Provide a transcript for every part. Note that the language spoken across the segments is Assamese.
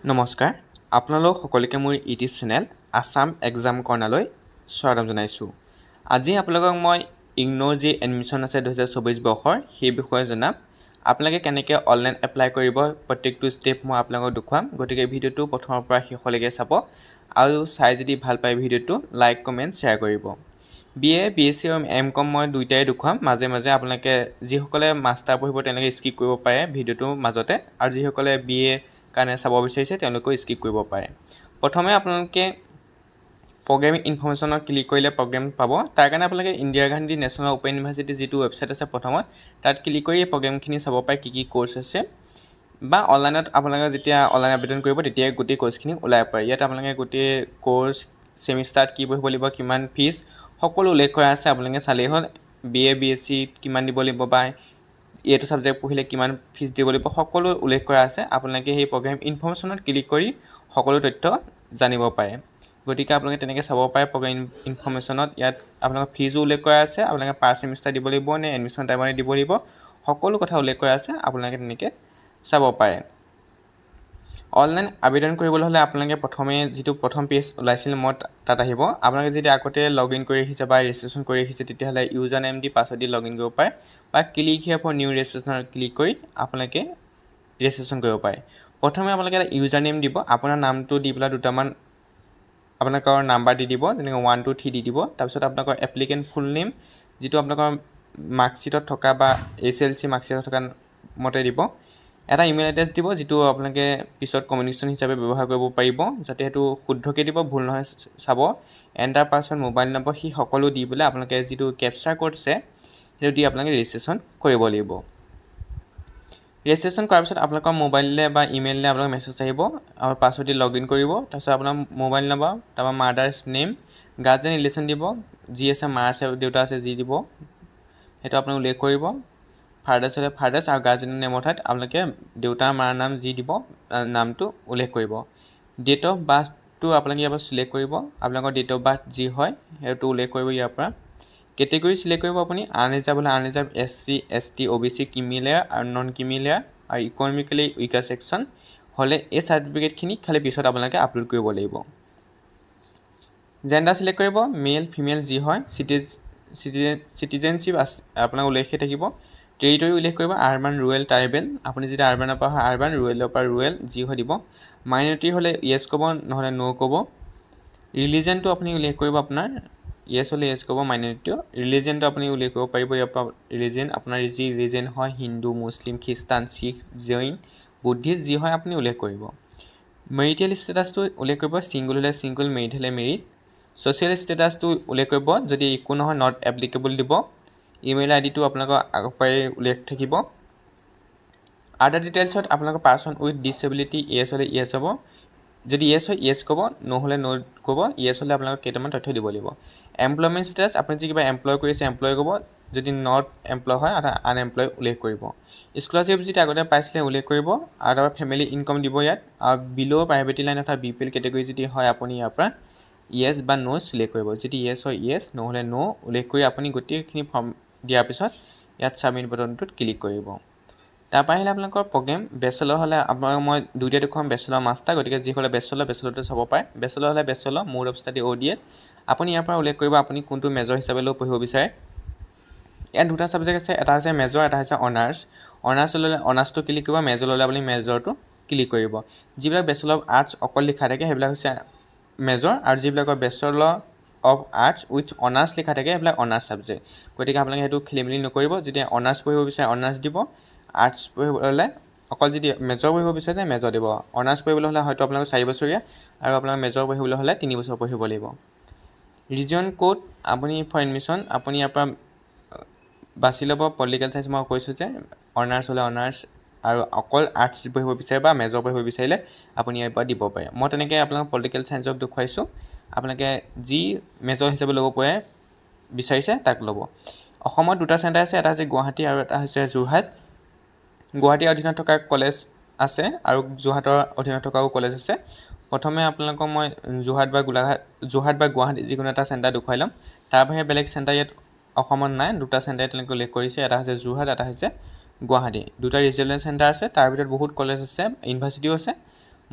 নমস্কাৰ, আপোনালোক সকলোকে মোৰ ইউটিউব চেনেল আছাম এক্সাম কৰ্ণাৰলৈ স্বাগতম জনাইছোঁ। আজি আপোনালোকক মই ইগন'ৰ যি এডমিশ্যন আছে 2024 বৰ্ষৰ সেই বিষয়ে জনাম। আপোনালোকে কেনেকৈ অনলাইন এপ্লাই কৰিব প্ৰত্যেকটো ষ্টেপ মই আপোনালোকক দেখুৱাম। গতিকে ভিডিঅ'টো প্ৰথমৰ পৰা শেষলৈকে চাব আৰু চাই যদি ভাল পায় ভিডিঅ'টো লাইক কমেণ্ট শ্বেয়াৰ কৰিব। BA, BSc আৰু MCom মই দুইটাই দেখুৱাম। মাজে মাজে আপোনালোকে যিসকলে মাষ্টাৰ পঢ়িব তেওঁলোকে স্কিপ কৰিব পাৰে ভিডিঅ'টোৰ মাজতে, আৰু যিসকলে BA কাৰণে চাব বিচাৰিছে তেওঁলোকেও স্কিপ কৰিব পাৰে। প্ৰথমে আপোনালোকে প্ৰগ্ৰেমিং ইনফৰমেশ্যনত ক্লিক কৰিলে প্ৰগ্ৰেম পাব। তাৰ কাৰণে আপোনালোকে Indira Gandhi national open university যিটো ৱেবছাইট আছে প্ৰথমত তাত ক্লিক কৰি এই প্ৰগ্ৰেমখিনি চাব পাৰে কি কোৰ্চ আছে, বা অনলাইনত আপোনালোকে যেতিয়া অনলাইন আবেদন কৰিব তেতিয়াই গোটেই কোৰ্চখিনি ওলাই পাৰে। ইয়াত আপোনালোকে গোটেই কোৰ্চ ছেমিষ্টাৰত কি পঢ়িব লাগিব, কিমান ফিজ সকলো উল্লেখ কৰা আছে। আপোনালোকে চালেই হ'ল BA, BSc কিমান দিব লাগিব বা এইটো ছাবজেক্ট পঢ়িলে কিমান ফিজ দিব লাগিব সকলো উল্লেখ কৰা আছে। আপোনালোকে সেই প্ৰগ্ৰেম ইনফৰমেশ্যনত ক্লিক কৰি সকলো তথ্য জানিব পাৰে। গতিকে আপোনালোকে তেনেকৈ চাব পাৰে প্ৰগ্ৰেম ইনফৰমেশ্যনত। ইয়াত আপোনালোকৰ ফিজো উল্লেখ কৰা আছে, আপোনালোকে পাৰ ছেমিষ্টাৰ দিব লাগিব নে এডমিশ্যন টাইমতে দিব লাগিব সকলো কথা উল্লেখ কৰা আছে। আপোনালোকে তেনেকৈ চাব পাৰে। অনলাইন আবেদন কৰিবলৈ হ'লে আপোনালোকে প্ৰথমে যিটো প্ৰথম পেজ ওলাইছিল মই তাত আহিব। আপোনালোকে যদি আগতে লগ ইন কৰি ৰাখিছে বা ৰেজিষ্ট্ৰেশ্যন কৰি ৰাখিছে তেতিয়াহ'লে ইউজাৰ নেম দি পাছৱৰ্ড দি লগ ইন কৰিব পাৰে, বা ক্লিক হিয়াৰ ফৰ নিউ ৰেজিষ্ট্ৰেশ্যনত ক্লিক কৰি আপোনালোকে ৰেজিষ্ট্ৰেশ্যন কৰিব পাৰে। প্ৰথমে আপোনালোকে এটা ইউজাৰ নেম দিব, আপোনাৰ নামটো দি পেলাই দুটামান আপোনালোকৰ নাম্বাৰ দি দিব, যেনেকৈ 1 2 3 দি দিব। তাৰপিছত আপোনালোকৰ এপ্লিকেণ্ট ফুল নেম যিটো আপোনালোকৰ মাৰ্কশ্বিটত থকা বা SLC মাৰ্কশ্বিটত থকা মতে দিব। এটা ইমেইল এড্ৰেছ দিব যিটো আপোনালোকে পিছত কমিউনিকেশ্যন হিচাপে ব্যৱহাৰ কৰিব পাৰিব, যাতে সেইটো শুদ্ধকৈ দিব, ভুল নহয় চাব। এণ্টাৰ পাছৱৰ্ড, মোবাইল নম্বৰ সেই সকলো দি পেলাই আপোনালোকে যিটো কেপচাৰ কোড আছে সেইটো দি আপোনালোকে ৰেজিষ্ট্ৰেশ্যন কৰিব লাগিব। ৰেজিষ্ট্ৰেশ্যন কৰাৰ পিছত আপোনালোকৰ মোবাইললৈ বা ইমেইললৈ আপোনালোকৰ মেছেজ আহিব আৰু পাছৱৰ্ড দি লগ ইন কৰিব। তাৰপিছত আপোনাৰ মোবাইল নম্বৰ, তাৰপৰা মাদাৰ্ছ নেম, গাৰ্জেন ৰিলেশ্যন দিব, যি আছে মা আছে দেউতা আছে যি দিব সেইটো আপুনি উল্লেখ কৰিব। ফাদাৰ্ছ হ'লে ফাদাৰ্ছ আৰু গাৰ্জেনৰ নেমৰ ঠাইত আপোনালোকে দেউতা মাৰ নাম যি দিব নামটো উল্লেখ কৰিব। ডেট অফ বাৰ্থটো আপোনালোকে ইয়াৰ পৰা চিলেক্ট কৰিব। আপোনালোকৰ ডেট অফ বাৰ্থ যি হয় সেইটো উল্লেখ কৰিব ইয়াৰ পৰা। কেটেগৰী চিলেক্ট কৰিব আপুনি। আনৰিজাৰ্ভ হ'লে unreserved, SC ST OBC creamy layer আৰু নন ক্ৰিমিলেয়াৰ, আৰু ইকনমিকেলি উইকাৰ ছেকশ্যন হ'লে এই চাৰ্টিফিকেটখিনি খালি পিছত আপোনালোকে আপলোড কৰিব লাগিব। জেণ্ডাৰ চিলেক্ট কৰিব, মেল ফিমেল যি হয়। চিটিজেনশ্বিপ আপোনাৰ উল্লেখেই থাকিব। টেৰিটৰি উল্লেখ কৰিব, আৰবান ৰুৰেল ট্ৰাইবেল। আপুনি যদি আৰবানৰ পৰা হয় আৰবান, ৰুৰেলৰ পৰা ৰুৰেল যি হয় দিব। মাইনৰিটি হ'লে য়েছ ক'ব, নহ'লে ন' ক'ব। ৰিলিজনটো আপুনি উল্লেখ কৰিব, আপোনাৰ য়েছ হ'লে য়েছ ক'ব মাইনৰিটিও। ৰিলিজনটো আপুনি উল্লেখ কৰিব পাৰিব ইয়াৰ পৰা ৰিলিজন আপোনাৰ যি ৰিলিজন হয়, হিন্দু, মুছলিম, খ্ৰীষ্টান, শিখ, জৈন, বুদ্ধিষ্ট যি হয় আপুনি উল্লেখ কৰিব। মেৰিটেল ষ্টেটাছটো উল্লেখ কৰিব, ছিংগল হ'লে ছিংগল, মেৰিড হ'লে মেৰিড। ছ'চিয়েল ষ্টেটাছটো উল্লেখ কৰিব, যদি একো নহয় নট এপ্লিকেবল দিব। ইমেইল আইডিটো আপোনালোকৰ আগৰ পৰাই উল্লেখ থাকিব। আদাৰ ডিটেইলছত আপোনালোকৰ পাৰ্চন উইথ ডিছেবিলিটি য়েছ হ'লে য়েছ হ'ব, যদি য়েছ হয় য়েছ ক'ব, ন' হ'লে ন' ক'ব। য়েছ হ'লে আপোনালোকক কেইটামান তথ্য দিব লাগিব। এমপ্লয়মেণ্ট ষ্টেটাছ আপুনি যদি কিবা এমপ্লয় কৰিছে এমপ্লয় ক'ব, যদি নট এমপ্লয় হয় আনএমপ্লয় উল্লেখ কৰিব। স্কলাৰশ্বিপ যদি আগতে পাইছিলে উল্লেখ কৰিব, আৰু তাৰপৰা ফেমিলি ইনকম দিব ইয়াত। আৰু বিল' প্ৰাইভেটি লাইন অৰ্থাৎ BPL কেটেগৰী যদি হয় আপুনি ইয়াৰ পৰা য়েছ বা ন' চিলেক্ট কৰিব। যদি য়েছ হয় য়েছ, নহ'লে ন' উল্লেখ কৰি আপুনি গোটেইখিনি ফৰ্ম দিয়াৰ পিছত ইয়াত ছাবমিট বাটনটোত ক্লিক কৰিব। তাৰপৰা আহিলে আপোনালোকৰ প্ৰগ্ৰেম। বেচেলৰ হ'লে আপোনালোকক মই দুইটা দেখুৱাম, বেচেলৰ মাষ্টাৰ। গতিকে যিসকলে বেচেলৰটো চাব পাৰে। বেচেলৰ হ'লে bachelor mode of study ODA। আপুনি ইয়াৰ পৰা উল্লেখ কৰিব আপুনি কোনটো মেজৰ হিচাপে লৈ পঢ়িব বিচাৰে। ইয়াত দুটা ছাবজেক্ট আছে, এটা হৈছে মেজৰ, এটা হৈছে অনাৰ্ছ। অনাৰ্ছ ল'লে অনাৰ্ছটো ক্লিক কৰিব, মেজৰ ল'লে আপুনি মেজৰটো ক্লিক কৰিব। যিবিলাক বেচেলৰ অফ আৰ্টছ অকল লিখা থাকে সেইবিলাক হৈছে মেজৰ, আৰু যিবিলাকৰ bachelor of arts with honours লিখা থাকে সেইবিলাক অনাৰ্ছ ছাবজেক্ট। গতিকে আপোনালোকে সেইটো খেলি মেলি নকৰিব। যদি অনাৰ্ছ পঢ়িব বিচাৰে অনাৰ্ছ দিব, আৰ্টছ পঢ়িবলৈ অকল যদি মেজৰ পঢ়িব বিচাৰে মেজৰ দিব। অনাৰ্ছ পঢ়িবলৈ হ'লে হয়তো আপোনালোকৰ 4 বছৰীয়া, আৰু আপোনাৰ মেজৰ পঢ়িবলৈ হ'লে 3 বছৰ পঢ়িব লাগিব। ৰিজন ক'ড আপুনি ফৰ এডমিশ্যন আপুনি ইয়াৰ পৰা বাছি ল'ব। পলিটিকেল চায়েন্স মই কৈছোঁ যে অনাৰ্ছ হ'লে অনাৰ্ছ, আৰু অকল আৰ্টছ পঢ়িব বিচাৰে বা মেজৰ পঢ়িব বিচাৰিলে আপুনি ইয়াৰ পৰা দিব পাৰে। মই তেনেকৈ আপোনালোকক পলিটিকেল চায়েন্সক দেখুৱাইছোঁ। আপোনালোকে যি মেজৰ হিচাপে ল'ব পাৰে বিচাৰিছে তাক ল'ব। অসমত দুটা চেণ্টাৰ আছে, এটা হৈছে গুৱাহাটী আৰু এটা হৈছে যোৰহাট। গুৱাহাটীৰ অধীনত থকা কলেজ আছে আৰু যোৰহাটৰ অধীনত থকাও কলেজ আছে। প্ৰথমে আপোনালোকক মই যোৰহাট বা গুৱাহাটী যিকোনো এটা চেণ্টাৰ দেখুৱাই ল'ম। তাৰ বাহিৰে বেলেগ চেণ্টাৰ ইয়াত অসমত নাই। দুটা চেণ্টাৰ তেওঁলোকে উল্লেখ কৰিছে, এটা হৈছে যোৰহাট, এটা হৈছে গুৱাহাটী। দুটা ৰিজিয়নেল চেণ্টাৰ আছে, তাৰ ভিতৰত বহুত কলেজ আছে, ইউনিভাৰ্চিটিও আছে।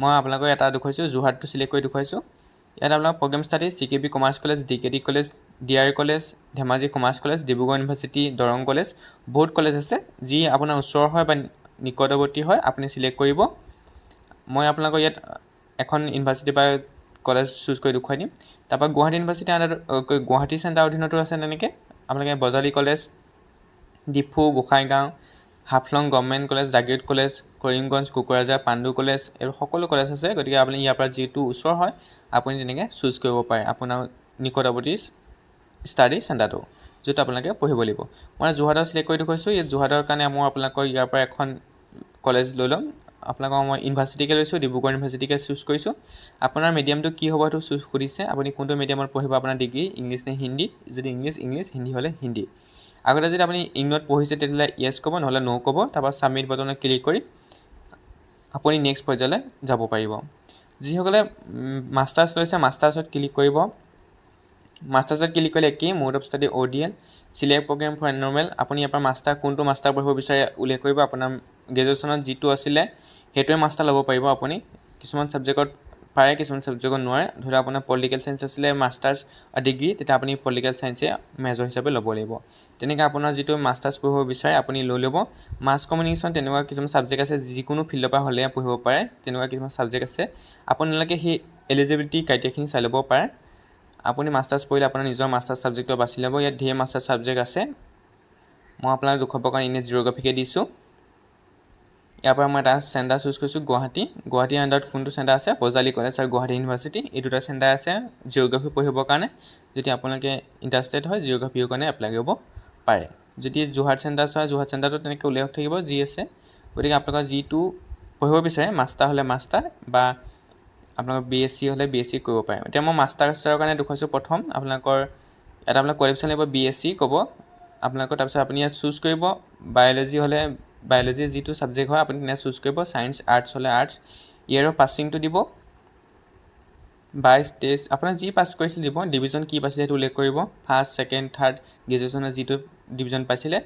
মই আপোনালোকক এটা দেখুৱাইছোঁ, যোৰহাটটো চিলেক্ট কৰি দেখুৱাইছোঁ। ইয়াত আপোনালোকৰ programme study CKB commerce college, DKD college, DR college, Dhemaji commerce college, Dibrugarh university, Darrang college, বহুত কলেজ আছে। যি আপোনাৰ ওচৰ হয় বা নিকটৱৰ্তী হয় আপুনি চিলেক্ট কৰিব। মই আপোনালোকৰ ইয়াত এখন ইউনিভাৰ্চিটি বা কলেজ চুজ কৰি দেখুৱাই দিম। তাৰপৰা গুৱাহাটী ইউনিভাৰ্চিটি গুৱাহাটী চেণ্টাৰ অধীনতো আছে তেনেকৈ আপোনালোকে Bajali college, Diphu, Gossaigaon, Haflong government college, Jagiroad college, Karimganj, Kokrajhar, Pandu college, এইবোৰ সকলো কলেজ আছে। গতিকে আপুনি ইয়াৰ পৰা যিটো ওচৰ হয় আপুনি তেনেকৈ চুজ কৰিব পাৰে আপোনাৰ নিকটৱৰ্তী ষ্টাডি চেণ্টাৰটো, য'ত আপোনালোকে পঢ়িব লাগিব। মই যোৰহাটৰ চিলেক্ট কৰি দেখুৱাইছোঁ। ইয়াত যোৰহাটৰ কাৰণে মই আপোনালোকৰ ইয়াৰ পৰা এখন কলেজ লৈ ল'ম। আপোনালোকক মই ইউনিভাৰ্চিটিকে লৈছোঁ, ডিব্ৰুগড় ইউনিভাৰ্চিটিকে চুজ কৰিছোঁ। আপোনাৰ মিডিয়ামটো কি হ'ব সেইটো সুধিছে, আপুনি কোনটো মিডিয়ামত পঢ়িব, আপোনাৰ ডিগ্ৰী ইংলিছ নে হিন্দী। যদি ইংলিছ, হিন্দী হ'লে হিন্দী। আগতে যদি আপুনি ইংলিছত পঢ়িছে তেতিয়াহ'লে য়েছ ক'ব, নহ'লে ন' ক'ব। তাৰপৰা ছাবমিট বাটনত ক্লিক কৰি আপুনি নেক্সট পৰ্যায়লৈ যাব পাৰিব। যিসকলে মাষ্টাৰ্ছ লৈছে মাষ্টাৰ্ছত ক্লিক কৰিব। মাষ্টাৰ্ছত ক্লিক কৰিলে একেই, mode of study ODL, select programme for enrolment. আপুনি ইয়াৰ পৰা কোনটো মাষ্টাৰ পঢ়িব বিচাৰে উল্লেখ কৰিব। আপোনাৰ গ্ৰেজুৱেশ্যনত যিটো আছিলে সেইটোৱে মাষ্টাৰ ল'ব পাৰিব আপুনি। কিছুমান ছাবজেক্টত পাৰে, কিছুমান ছাবজেক্টত নোৱাৰে। ধৰি লওক আপোনাৰ পলিটিকেল ছায়েন্স আছিলে মাষ্টাৰ্ছ ডিগ্ৰী, তেতিয়া আপুনি পলিটিকেল ছায়েন্সে মেজৰ হিচাপে ল'ব লাগিব। তেনেকৈ আপোনাৰ যিটো মাষ্টাৰ্ছ পঢ়িব বিচাৰে আপুনি লৈ ল'ব। মাছ কমিউনিকেশ্যন তেনেকুৱা কিছুমান ছাবজেক্ট আছে, যিকোনো ফিল্ডৰ পৰা হ'লে পঢ়িব পাৰে। তেনেকুৱা কিছুমান ছাবজেক্ট আছে, আপোনালোকে সেই এলিজিবিলিটি ক্ৰাইটেৰিয়াখিনি চাই ল'ব পাৰে। আপুনি মাষ্টাৰ্ছ পঢ়িলে আপোনাৰ নিজৰ মাষ্টাৰ্ছ ছাবজেক্টটো বাছি ল'ব। ইয়াত ধেৰ মাষ্টাৰ্ছ ছাবজেক্ট আছে। মই আপোনাক দেখুৱাবৰ কাৰণে এনেই জিঅ'গ্ৰাফিকে দিছোঁ। ইয়াৰ পৰা মই এটা চেণ্টাৰ চুজ কৰিছোঁ, গুৱাহাটীৰ আণ্ডাৰত কোনটো চেণ্টাৰ আছে, বজালী কলেজ আৰু গুৱাহাটী ইউনিভাৰ্চিটি, এই দুটা চেণ্টাৰ আছে জিঅ'গ্ৰাফি পঢ়িবৰ কাৰণে। যদি আপোনালোকে ইণ্টাৰেষ্টেড হয় জিঅ'গ্ৰাফিৰ কাৰণে এপ্লাই কৰিব পাৰে। যদি যোৰহাট চেণ্টাৰ হয়, যোৰহাট চেণ্টাৰটো তেনেকৈ উল্লেখ থাকিব যি আছে। গতিকে আপোনালোকৰ যিটো পঢ়িব বিচাৰে, মাষ্টাৰ হ'লে মাষ্টাৰ বা আপোনালোকৰ BSc হ'লে BSc কৰিব পাৰে। এতিয়া মই মাষ্টাৰ্ছৰ কাৰণে দেখুৱাইছোঁ। প্ৰথম আপোনালোকৰ কোৱালিফিকেশ্যন লাগিব BSc ক'ব আপোনালোকৰ। তাৰপিছত আপুনি ইয়াত চুজ কৰিব, বায়'লজি হ'লে বায়'লজিৰ যিটো ছাবজেক্ট হয় আপুনি তেনেকৈ চুজ কৰিব। ছায়েন্স, আৰ্টছ হ'লে আৰ্টছ। ইয়েৰৰ পাছিংটো দিব, 22, 23 আপোনাৰ যি পাছ কৰিছিলে দিব। ডিভিজন কি পাইছিলে সেইটো উল্লেখ কৰিব, ফাৰ্ষ্ট, ছেকেণ্ড, থাৰ্ড, গ্ৰেজুৱেশ্যনৰ যিটো ডিভিজন পাইছিলে।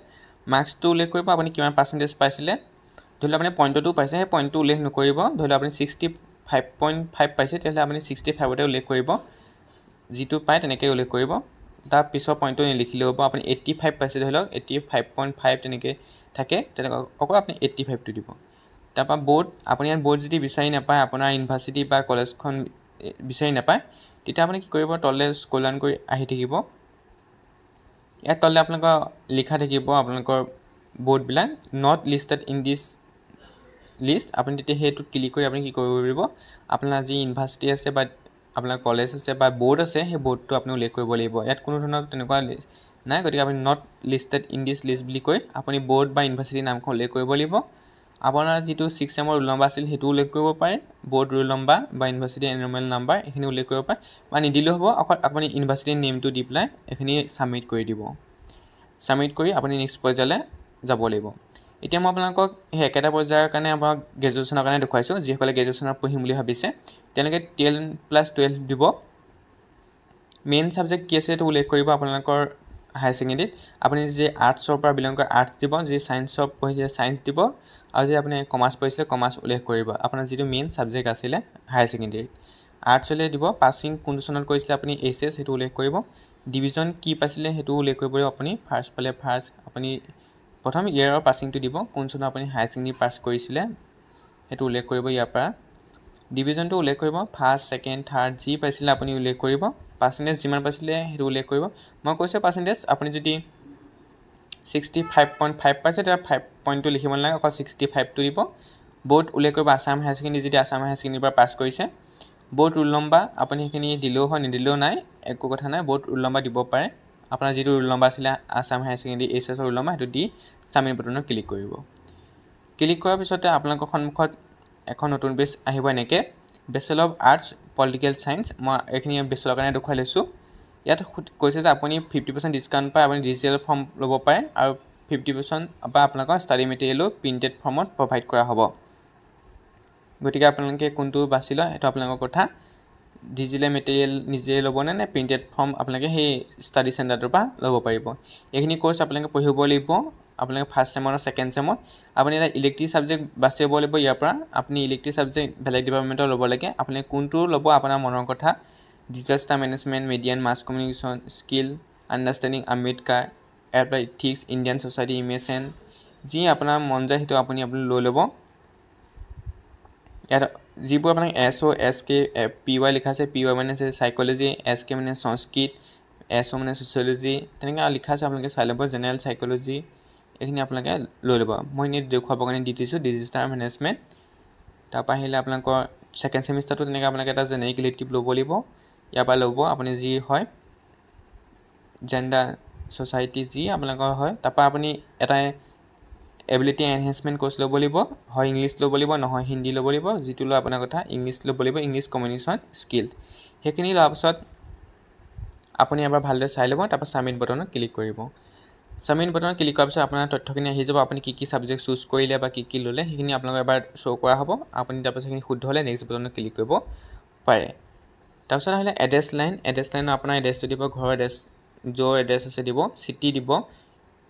মাৰ্কছটো উল্লেখ কৰিব, আপুনি কিমান পাৰ্চেণ্টেজ পাইছিলে। ধৰি লওক আপুনি পইণ্টতো পাইছে, সেই পইণ্টটো উল্লেখ নকৰিব। ধৰি লওক আপুনি 65.5 পাইছে, তেতিয়াহ'লে আপুনি 65তে উল্লেখ কৰিব। যিটো পায় তেনেকৈ উল্লেখ কৰিব। তাৰ পিছৰ পইণ্টটো নিলিখিলেও হ'ব। আপুনি 85 পাইছে, ধৰি লওক 85.5 তেনেকৈ থাকে, তেনেকৈ অকল আপুনি 85টো দিব। তাৰপৰা আপুনি ইয়াত বৰ্ড যদি বিচাৰি নাপায়, আপোনাৰ ইউনিভাৰ্চিটি বা কলেজখন বিচাৰি নাপায়, তেতিয়া আপুনি কি কৰিব, তললৈ স্ক্ৰল ডাউন কৰি আহি থাকিব। ইয়াত তললৈ আপোনালোকৰ লিখা থাকিব আপোনালোকৰ বৰ্ডবিলাক, not listed in this list. আপুনি তেতিয়া সেইটোত ক্লিক কৰি আপুনি কি কৰিব পাৰিব, আপোনাৰ যি ইউনিভাৰ্চিটি আছে বা আপোনাৰ কলেজ আছে বা বৰ্ড আছে, সেই বৰ্ডটো আপুনি উল্লেখ কৰিব লাগিব। ইয়াত কোনো ধৰণৰ তেনেকুৱা নাই, গতিকে আপুনি not listed in this list বুলি কৈ আপুনি বৰ্ড বা ইউনিভাৰ্চিটিৰ নামখন উল্লেখ কৰিব লাগিব। আপোনাৰ যিটো 6th চেমৰ ৰোল নম্বৰ আছিল সেইটো উল্লেখ কৰিব পাৰে, বৰ্ড ৰোল নম্বৰ বা ইউনিভাৰ্চিটি এনৰমেল নাম্বাৰ এইখিনি উল্লেখ কৰিব পাৰে, বা নিদিলেও হ'ব। অকল আপুনি ইউনিভাৰ্চিটিৰ নেমটো দি পেলাই এইখিনি ছাবমিট কৰি দিব। ছাবমিট কৰি আপুনি নেক্সট পৰ্যায়লৈ যাব লাগিব। এতিয়া মই আপোনালোকক সেই একেটা পৰ্যায়ৰ কাৰণে আপোনাক গ্ৰেজুৱেশ্যনৰ কাৰণে দেখুৱাইছোঁ। যিসকলে গ্ৰেজুৱেশ্যনত পঢ়িম বুলি ভাবিছে তেওঁলোকে 10+12 দিব। মেইন ছাবজেক্ট কি আছে সেইটো উল্লেখ কৰিব আপোনালোকৰ হায়াৰ ছেকেণ্ডেৰীত। আপুনি যি আৰ্টছৰ পৰা বিলং কৰে আৰ্টছ দিব, যি ছায়েন্সত পঢ়িছে ছায়েন্স দিব, আৰু যদি আপুনি কমাৰ্চ পঢ়িছিলে কমাৰ্চ উল্লেখ কৰিব। আপোনাৰ যিটো মেইন ছাবজেক্ট আছিলে হায়াৰ ছেকেণ্ডেৰীত আৰ্টছলৈ দিব। পাছিং কোনটো চনত কৰিছিলে আপুনি HS সেইটো উল্লেখ কৰিব। ডিভিজন কি পাইছিলে সেইটো উল্লেখ কৰিব পাৰিব। আপুনি ফাৰ্ষ্ট পালে ফাৰ্ষ্ট, আপুনি প্ৰথম ইয়েৰৰ পাছিংটো দিব, কোন চনত আপুনি হায়াৰ ছেকেণ্ডেৰী পাছ কৰিছিলে সেইটো উল্লেখ কৰিব। ইয়াৰ পৰা ডিভিজনটো উল্লেখ কৰিব, ফাৰ্ষ্ট, ছেকেণ্ড, থাৰ্ড যি পাইছিলে আপুনি উল্লেখ কৰিব। পাৰ্চেণ্টেজ যিমান পাইছিলে সেইটো উল্লেখ কৰিব। মই কৈছোঁ পাৰ্চেণ্টেজ আপুনি যদি 65.5 পাইছে তেতিয়া 5 পইণ্টটো লিখিব নালাগে, অকল 65টো দিব। বৰ্ড উল্লেখ কৰিব আছাম হায়াৰ ছেকেণ্ডেৰী, যদি আছাম হায়াৰ ছেকেণ্ডেৰীৰ পৰা পাছ কৰিছে। বৰ্ড ৰোল নম্বৰ আপুনি সেইখিনি দিলেও হয় নিদিলেও নাই, একো কথা নাই। বৰ্ড ৰোল নম্বৰ দিব পাৰে। আপোনাৰ যিটো ৰোল নম্বৰ আছিলে আছাম হায়াৰ ছেকেণ্ডেৰী HSৰ ৰোল নম্বৰ সেইটো দি ছাবমিট বাটনত ক্লিক কৰিব। ক্লিক কৰাৰ পিছতে আপোনালোকৰ সন্মুখত এখন নতুন পেজ আহিব এনেকৈ, bachelor of arts political science. মই এইখিনি বেচেলৰ কাৰণে দেখুৱাই লৈছোঁ। ইয়াত কৈছে যে আপুনি 50% ডিছকাউণ্ট পায়, আপুনি ডিজিটেল ফৰ্ম ল'ব পাৰে, আৰু 50% বা আপোনালোকৰ ষ্টাডি মেটেৰিয়েলো প্ৰিণ্টেড ফৰ্মত প্ৰভাইড কৰা হ'ব। গতিকে আপোনালোকে কোনটো বাছি লয় সেইটো আপোনালোকৰ কথা। ডিজিটেল মেটেৰিয়েল নিজে ল'বনে নে প্ৰিণ্টেড ফৰ্ম আপোনালোকে সেই ষ্টাডি চেণ্টাৰটোৰ পৰা ল'ব পাৰিব। এইখিনি কোৰ্চ আপোনালোকে পঢ়িব লাগিব। আপোনালোকে ফাৰ্ষ্ট চেমৰ আৰু ছেকেণ্ড চেমৰ আপুনি এটা ইলেক্টিভ ছাবজেক্ট বাচিব লাগিব ইয়াৰ পৰা আপুনি ইলেক্টিভ ছাবজেক্ট বেলেগ ডিপাৰ্টমেণ্টৰ ল'ব লাগে আপুনি কোনটো ল'ব আপোনাৰ মনৰ কথা disaster management media and mass communication skill understanding Ambedkar apply ethics Indian society ইমেজেন যি আপোনাৰ মন যায় সেইটো আপুনি লৈ ল'ব ইয়াত যিবোৰ আপোনাক SOSK PY লিখা আছে PY মানে আছে চাইক'লজি SK মানে সংস্কৃত SO মানে ছ'চিয়লজি তেনেকৈ লিখা আছে আপোনালোকে চাই ল'ব জেনেৰেল চাইক'লজি এইখিনি আপোনালোকে লৈ ল'ব মই এনেই দেখুৱাবৰ কাৰণে দি দিছোঁ ডিজাষ্টাৰ মেনেজমেণ্ট তাৰপৰা আহিলে আপোনালোকৰ ছেকেণ্ড ছেমিষ্টাৰটো তেনেকৈ আপোনালোকে এটা জেনেৰিক ইলেক্টিভ ল'ব লাগিব ইয়াৰ পৰা ল'ব আপুনি যি হয় জেণ্ডাৰ ছ'চাইটি যি আপোনালোকৰ হয় তাৰপৰা আপুনি এটা এবিলিটি এনহেঞ্চমেণ্ট কোৰ্চ ল'ব লাগিব হয় ইংলিছ ল'ব লাগিব নহয় হিন্দী ল'ব লাগিব যিটো লৈ আপোনাৰ কথা ইংলিছ ল'ব লাগিব ইংলিছ কমিউনিকেশ্যন স্কিল সেইখিনি লোৱাৰ পাছত আপুনি এবাৰ ভালদৰে চাই ল'ব তাৰপৰা ছাবমিট বটনত ক্লিক কৰিব ছাবমিট বটনত ক্লিক কৰাৰ পিছত আপোনাৰ তথ্যখিনি আহি যাব আপুনি কি ছাবজেক্ট চুজ কৰিলে বা কি ল'লে সেইখিনি আপোনালোকৰ এবাৰ শ্ব' কৰা হ'ব আপুনি তাৰপাছত সেইখিনি শুদ্ধ হ'লে নেক্সট বটনত ক্লিক কৰিব পাৰে তাৰপিছত আহিলে এড্ৰেছ লাইনত আপোনাৰ এড্ৰেছটো দিব ঘৰৰ এড্ৰেছ য'ৰ এড্ৰেছ আছে দিব চিটি দিব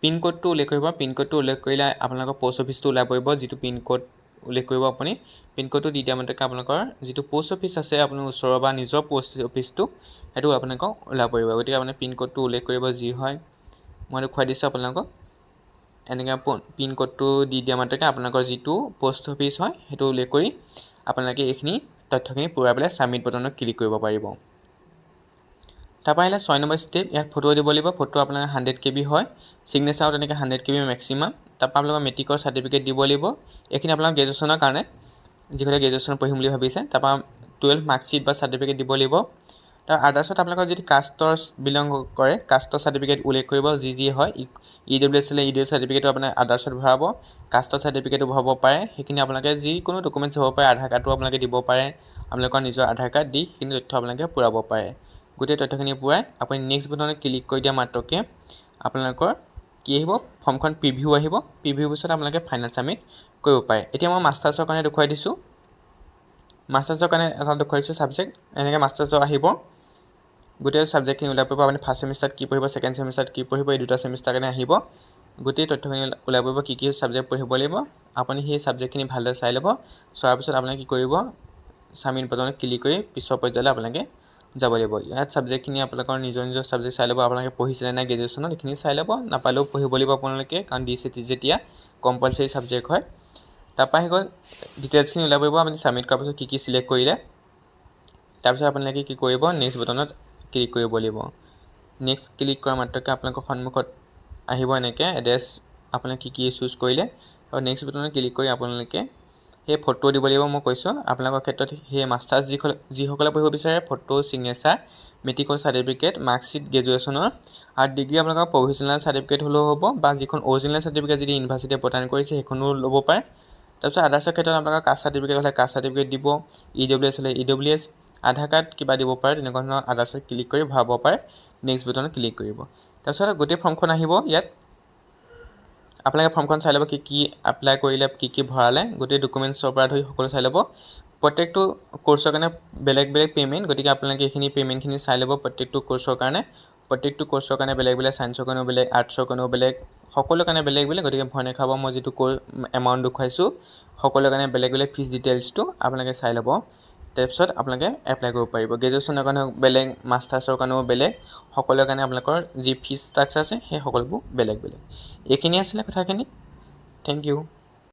পিনক'ডটো উল্লেখ কৰিব পিনক'ডটো উল্লেখ কৰিলে আপোনালোকৰ পোষ্ট অফিচটো ওলাই পৰিব যিটো পিনক'ড উল্লেখ কৰিব আপুনি পিনক'ডটো দি দিয়া মাত্ৰকে আপোনালোকৰ যিটো পোষ্ট অফিচ আছে আপোনাৰ ওচৰৰ বা নিজৰ পোষ্ট অফিচটো সেইটো আপোনালোকক ওলাই পৰিব গতিকে আপুনি পিনক'ডটো উল্লেখ কৰিব যি হয় মই দেখুৱাই দিছোঁ আপোনালোকক এনেকৈ পিনক'ডটো দি দিয়া মাত্ৰকে আপোনালোকৰ যিটো পোষ্ট অফিচ হয় সেইটো উল্লেখ কৰি আপোনালোকে এইখিনি তথ্যখিনি পূৰাই পেলাই ছাবমিট বটনত ক্লিক কৰিব পাৰিব তাৰপৰা আহিলে 6 নম্বৰ ষ্টেপ ইয়াত ফটো দিব লাগিব ফটো আপোনাৰ 100 KB হয় ছিগনেচাৰো তেনেকৈ 100 KB মেক্সিমাম তাৰপৰা আপোনালোকৰ মেট্ৰিকৰ চাৰ্টিফিকেট দিব লাগিব এইখিনি আপোনালোকৰ গ্ৰেজুৱেশ্যনৰ কাৰণে যিসকলে গ্ৰেজুৱেশ্যন পঢ়িম বুলি ভাবিছে তাৰপৰা 12 মাৰ্কশ্বিট বা চাৰ্টিফিকেট দিব লাগিব তাৰ আদাৰ্ছত আপোনালোকৰ যদি কাষ্টৰ বিলং কৰে কাষ্টৰ চাৰ্টিফিকেট উল্লেখ কৰিব যি হয় EWS হ'লে EWS চাৰ্টিফিকেটো আপোনাৰ আদাৰ্ছত ভৰাব কাষ্টৰ চাৰ্টিফিকেটো ভৰাব পাৰে সেইখিনি আপোনালোকে যিকোনো ডকুমেণ্টছ হ'ব পাৰে আধাৰ কাৰ্ডটো আপোনালোকে দিব পাৰে আপোনালোকৰ নিজৰ আধাৰ কাৰ্ড দি সেইখিনি তথ্য আপোনালোকে পূৰাব পাৰে গোটেই তথ্যখিনি পূৰাই আপুনি নেক্সট বটনত ক্লিক কৰি দিয়া মাত্ৰকে আপোনালোকৰ কি আহিব ফৰ্মখন প্ৰিভিউ আহিব প্ৰিভিউ পিছত আপোনালোকে ফাইনেল ছাবমিট কৰিব পাৰে এতিয়া মই মাষ্টাৰ্ছৰ কাৰণে দেখুৱাই দিছোঁ মাষ্টাৰ্ছৰ কাৰণে এটা দেখুৱাই দিছোঁ ছাবজেক্ট এনেকৈ মাষ্টাৰ্ছৰ আহিব গোটেই ছাবজেক্টখিনি ওলাই পৰিব আপুনি ফাৰ্ষ্ট ছেমিষ্টাৰত কি পঢ়িব ছেকেণ্ড ছেমিষ্টাৰত কি পঢ়িব এই দুটা ছেমিষ্টাৰ কাৰণে আহিব গোটেই তথ্যখিনি ওলাই পৰিব কি ছাবজেক্ট পঢ়িব লাগিব আপুনি সেই ছাবজেক্টখিনি ভালদৰে চাই ল'ব চোৱাৰ পিছত আপোনালোকে কি কৰিব ছাবমিট বটনত ক্লিক কৰি পিছৰ পৰ্যায়লৈ আপোনালোকে যাব লাগিব ইয়াত ছাবজেক্টখিনি আপোনালোকৰ নিজৰ ছাবজেক্ট চাই ল'ব আপোনালোকে পঢ়িছিলে নাই গ্ৰেজুৱেশ্যনত এইখিনি চাই ল'ব নাপালেও পঢ়িব লাগিব আপোনালোকে কাৰণ দিছে যেতিয়া কম্পালচৰি ছাবজেক্ট হয় তাৰপৰা আহি গ'ল ডিটেইলছখিনি ওলাই পৰিব আপুনি ছাবমিট কৰাৰ পিছত কি চিলেক্ট কৰিলে তাৰপিছত আপোনালোকে কি কৰিব নেক্সট বটনত ক্লিক কৰিব লাগিব নেক্সট ক্লিক কৰা মাত্ৰকে আপোনালোকৰ সন্মুখত আহিব এনেকৈ এড্ৰেছ আপোনালোকে কি চুজ কৰিলে আৰু নেক্সট বটনত ক্লিক কৰি আপোনালোকে সেই ফটো দিব লাগিব মই কৈছোঁ আপোনালোকৰ ক্ষেত্ৰত সেই মাষ্টাৰ্ছ যিসকলে পঢ়িব বিচাৰে ফটো ছিগনেচাৰ মেট্ৰিকৰ চাৰ্টিফিকেট মাৰ্কশ্বিট গ্ৰেজুৱেশ্যনৰ আৰু ডিগ্ৰী আপোনালোকৰ প্ৰফেশ্যনেল চাৰ্টিফিকেট হ'লেও হ'ব বা যিখন অৰিজিনেল চাৰ্টিফিকেট যদি ইউনিভাৰ্চিটিয়ে প্ৰদান কৰিছে সেইখনো ল'ব পাৰে তাৰপিছত আদাৰ্ছৰ ক্ষেত্ৰত আপোনালোকৰ কাষ্ট চাৰ্টিফিকেট হ'লে কাষ্ট চাৰ্টিফিকেট দিব EWS হ'লে EWS আধাৰ কাৰ্ড কিবা দিব পাৰে তেনেকুৱা ধৰণৰ আদাৰ্ছত ক্লিক কৰি ভৰাব পাৰে নেক্সট বটনত ক্লিক কৰিব তাৰপিছত গোটেই ফৰ্মখন আহিব ইয়াত আপোনালোকে ফৰ্মখন চাই ল'ব কি এপ্লাই কৰিলে কি ভৰালে গোটেই ডকুমেণ্টছৰ পৰা ধৰি সকলো চাই ল'ব প্ৰত্যেকটো কোৰ্চৰ কাৰণে বেলেগ পে'মেণ্ট গতিকে আপোনালোকে এইখিনি পে'মেণ্টখিনি চাই ল'ব প্ৰত্যেকটো কোৰ্চৰ কাৰণে বেলেগ ছায়েন্সৰ কাৰণেও বেলেগ আৰ্টছৰ কাৰণেও বেলেগ সকলো কাৰণে বেলেগ গতিকে ভয় নাখাব মই যিটো এমাউণ্ট দেখুৱাইছোঁ সকলো কাৰণে বেলেগ ফিজ ডিটেইলছটো আপোনালোকে চাই ল'ব তাৰপিছত আপোনালোকে এপ্লাই কৰিব পাৰিব গ্ৰেজুৱেশ্যনৰ কাৰণেও বেলেগ মাষ্টাৰ্ছৰ কাৰণেও বেলেগ সকলোৰে কাৰণে আপোনালোকৰ যি ফিজ ষ্ট্ৰাকচাৰ আছে সেই সকলোবোৰ বেলেগ এইখিনি আছিলে কথাখিনি থেংক ইউ